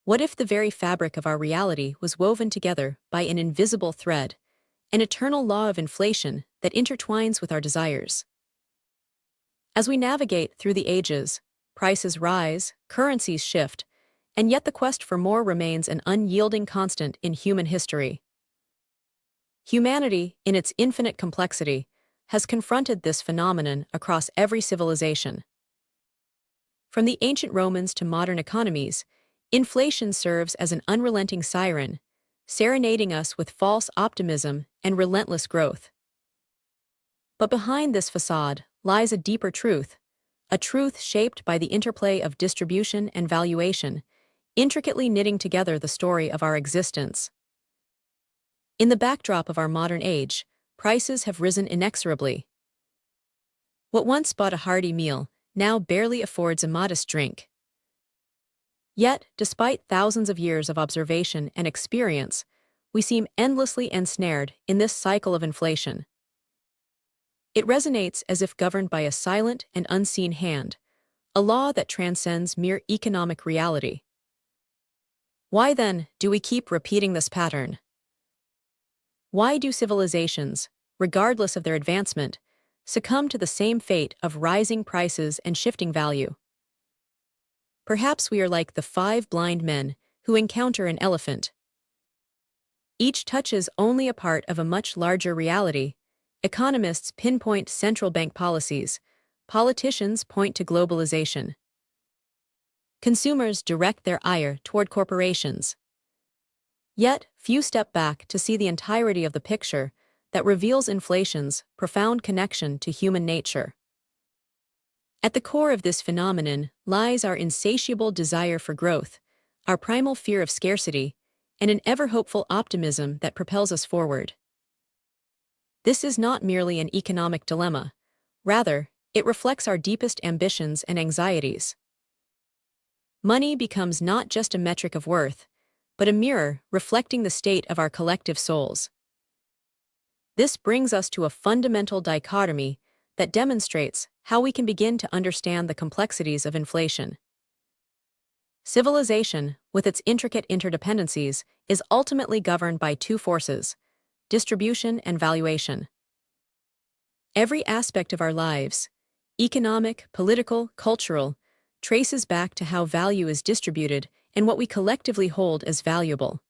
What if the very fabric of our reality was woven together by an invisible thread, an eternal law of inflation that intertwines with our desires? As we navigate through the ages, prices rise, currencies shift, and yet the quest for more remains an unyielding constant in human history. Humanity, in its infinite complexity, has confronted this phenomenon across every civilization. From the ancient Romans to modern economies, inflation serves as an unrelenting siren, serenading us with false optimism and relentless growth. But behind this facade lies a deeper truth, a truth shaped by the interplay of distribution and valuation, intricately knitting together the story of our existence. In the backdrop of our modern age, prices have risen inexorably. What once bought a hearty meal now barely affords a modest drink. Yet, despite thousands of years of observation and experience, we seem endlessly ensnared in this cycle of inflation. It resonates as if governed by a silent and unseen hand, a law that transcends mere economic reality. Why then do we keep repeating this pattern? Why do civilizations, regardless of their advancement, succumb to the same fate of rising prices and shifting value? Perhaps we are like the 5 blind men who encounter an elephant. Each touches only a part of a much larger reality. Economists pinpoint central bank policies, politicians point to globalization. Consumers direct their ire toward corporations. Yet, few step back to see the entirety of the picture that reveals inflation's profound connection to human nature. At the core of this phenomenon lies our insatiable desire for growth, our primal fear of scarcity, and an ever-hopeful optimism that propels us forward. This is not merely an economic dilemma. Rather, it reflects our deepest ambitions and anxieties. Money becomes not just a metric of worth, but a mirror reflecting the state of our collective souls. This brings us to a fundamental dichotomy that demonstrates how we can begin to understand the complexities of inflation. Civilization, with its intricate interdependencies, is ultimately governed by 2 forces: distribution and valuation. Every aspect of our lives, economic, political, cultural, traces back to how value is distributed and what we collectively hold as valuable.